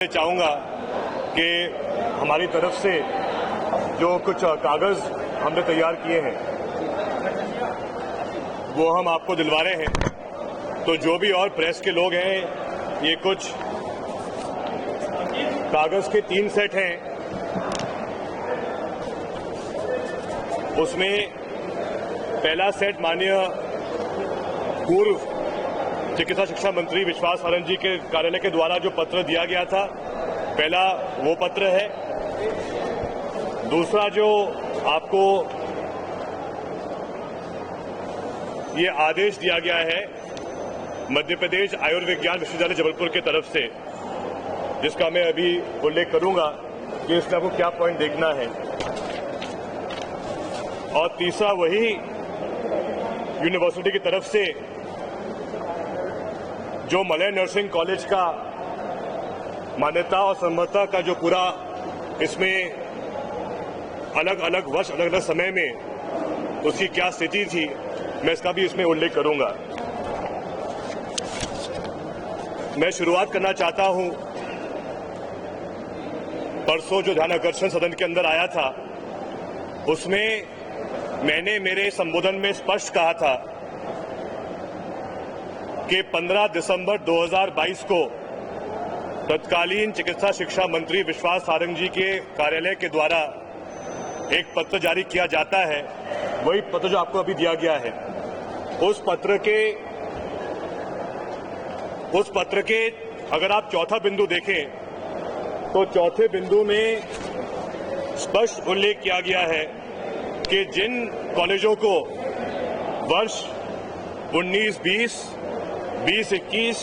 मैं चाहूंगा कि हमारी तरफ से जो कुछ कागज हमने तैयार किए हैं वो हम आपको दिलवा रहे हैं। तो जो भी और प्रेस के लोग हैं, ये कुछ कागज के 3 सेट हैं। उसमें पहला सेट माननीय पूर्व चिकित्सा शिक्षा मंत्री विश्वास सारंग जी के कार्यालय के द्वारा जो पत्र दिया गया था, पहला वो पत्र है। दूसरा जो आपको ये आदेश दिया गया है मध्य प्रदेश आयुर्विज्ञान विश्वविद्यालय जबलपुर की तरफ से, जिसका मैं अभी उल्लेख करूंगा कि इसमें आपको क्या पॉइंट देखना है। और तीसरा वही यूनिवर्सिटी की तरफ से जो मलय नर्सिंग कॉलेज का मान्यता और सम्मतता का जो पूरा इसमें अलग अलग वर्ष अलग अलग समय में उसकी क्या स्थिति थी, मैं इसका भी इसमें उल्लेख करूंगा। मैं शुरुआत करना चाहता हूं, परसों जो ध्यान आकर्षण सदन के अंदर आया था उसमें मैंने मेरे संबोधन में स्पष्ट कहा था कि 15 दिसंबर 2022 को तत्कालीन चिकित्सा शिक्षा मंत्री विश्वास सारंग जी के कार्यालय के द्वारा एक पत्र जारी किया जाता है। वही पत्र जो आपको अभी दिया गया है, उस पत्र के अगर आप चौथा बिंदु देखें तो चौथे बिंदु में स्पष्ट उल्लेख किया गया है कि जिन कॉलेजों को वर्ष 19-20, 20-21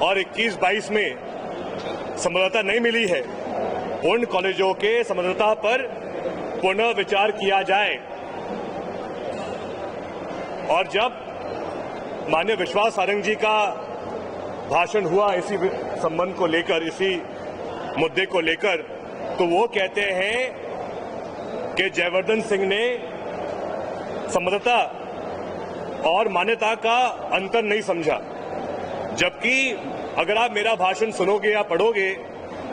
और 21-22 में समर्थता नहीं मिली है, उन कॉलेजों के समर्थता पर पुनः विचार किया जाए। और जब माननीय विश्वास सारंग जी का भाषण हुआ इसी संबंध को लेकर, इसी मुद्दे को लेकर, तो वो कहते हैं कि जयवर्धन सिंह ने समर्थता और मान्यता का अंतर नहीं समझा। जबकि अगर आप मेरा भाषण सुनोगे या पढ़ोगे,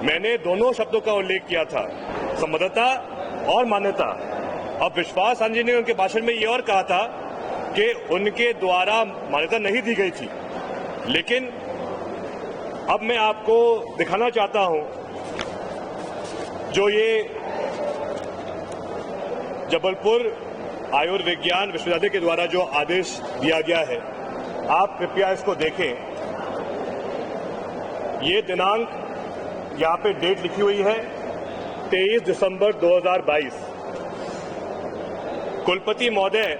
मैंने दोनों शब्दों का उल्लेख किया था, समर्थता और मान्यता। अब विश्वास सारंग जी ने उनके भाषण में ये और कहा था कि उनके द्वारा मान्यता नहीं दी गई थी। लेकिन अब मैं आपको दिखाना चाहता हूं, जो ये जबलपुर आयुर्विज्ञान विश्वविद्यालय के द्वारा जो आदेश दिया गया है, आप कृपया इसको देखें। ये दिनांक यहाँ पे डेट लिखी हुई है 23 दिसंबर 2022। कुलपति महोदय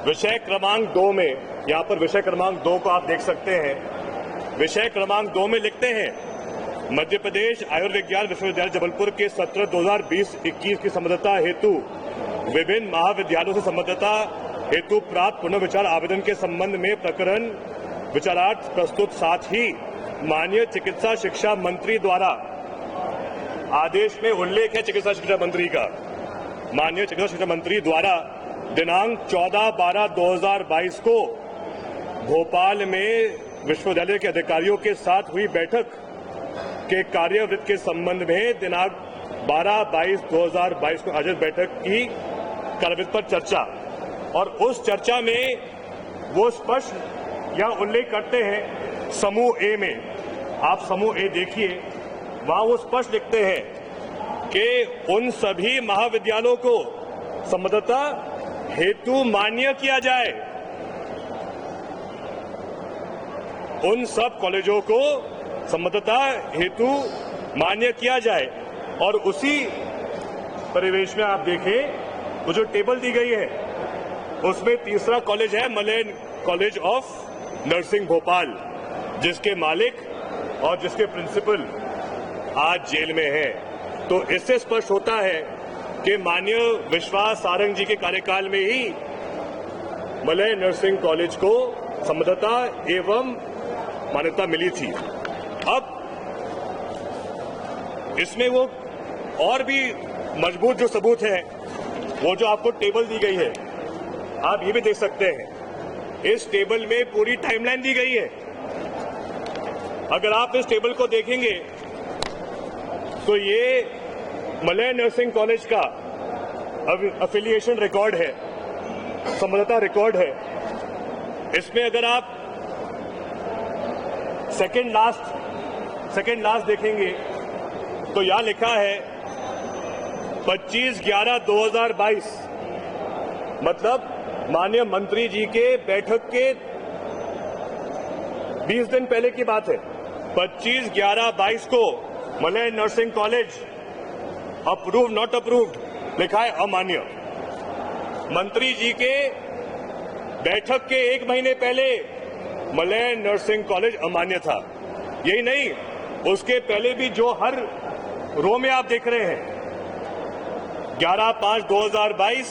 विषय क्रमांक 2 में, यहाँ पर विषय क्रमांक 2 को आप देख सकते हैं। विषय क्रमांक 2 में लिखते हैं, मध्य प्रदेश आयुर्विज्ञान विश्वविद्यालय जबलपुर के सत्र 2020-21 की समर्थता हेतु विभिन्न महाविद्यालयों से समर्थता हेतु प्राप्त पुनर्विचार आवेदन के संबंध में प्रकरण विचारार्थ प्रस्तुत, साथ ही माननीय चिकित्सा शिक्षा मंत्री द्वारा, आदेश में उल्लेख है चिकित्सा शिक्षा मंत्री का, माननीय चिकित्सा शिक्षा मंत्री द्वारा दिनांक 14/12/2022 को भोपाल में विश्वविद्यालय के अधिकारियों के साथ हुई बैठक के कार्यवृत्त के संबंध में दिनांक 12/22/2022 को आयोजित बैठक की कार्यवृत्त पर चर्चा। और उस चर्चा में वो स्पष्ट यह उल्लेख करते हैं, समूह ए में, आप समूह ए देखिए, वहां वो स्पष्ट लिखते हैं कि उन सभी महाविद्यालयों को समर्थता हेतु मान्य किया जाए, उन सब कॉलेजों को समर्थता हेतु मान्य किया जाए। और उसी परिवेश में आप देखें, वो जो टेबल दी गई है उसमें तीसरा कॉलेज है Malay college of nursing Bhopal, जिसके मालिक और जिसके प्रिंसिपल आज जेल में हैं। तो इससे स्पष्ट होता है कि माननीय विश्वास सारंग जी के कार्यकाल में ही मलय नर्सिंग कॉलेज को समर्थता एवं मान्यता मिली थी। अब इसमें वो और भी मजबूत जो सबूत है, वो जो आपको टेबल दी गई है, आप ये भी देख सकते हैं। इस टेबल में पूरी टाइमलाइन दी गई है। अगर आप इस टेबल को देखेंगे तो ये मलय नर्सिंग कॉलेज का एफिलिएशन रिकॉर्ड है, संबद्धता रिकॉर्ड है। इसमें अगर आप सेकेंड लास्ट देखेंगे तो यहां लिखा है 25/11/2022, मतलब माननीय मंत्री जी के बैठक के 20 दिन पहले की बात है। 25/11/22 को Malay nursing college approve not approved लिखा है अमान्य। मंत्री जी के बैठक के 1 महीने पहले मलय नर्सिंग कॉलेज अमान्य था। यही नहीं, उसके पहले भी जो हर रो में आप देख रहे हैं 11/5/2022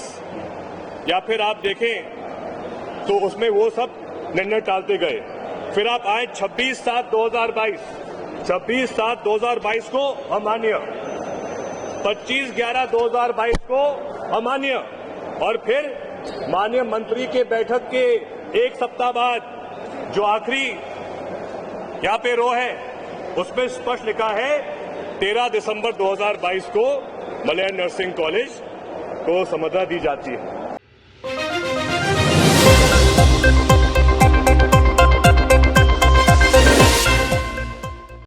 या फिर आप देखें तो उसमें वो सब निर्णय टालते गए। फिर आप आए 26/7/2022, 26/7/2022 को अमान्य, 25/11/2022 को अमान्य, और फिर माननीय मंत्री के बैठक के 1 सप्ताह बाद जो आखिरी यहां पे रो है उसमें स्पष्ट लिखा है 13 दिसंबर 2022 को मलय नर्सिंग कॉलेज को संबद्धता दी जाती है।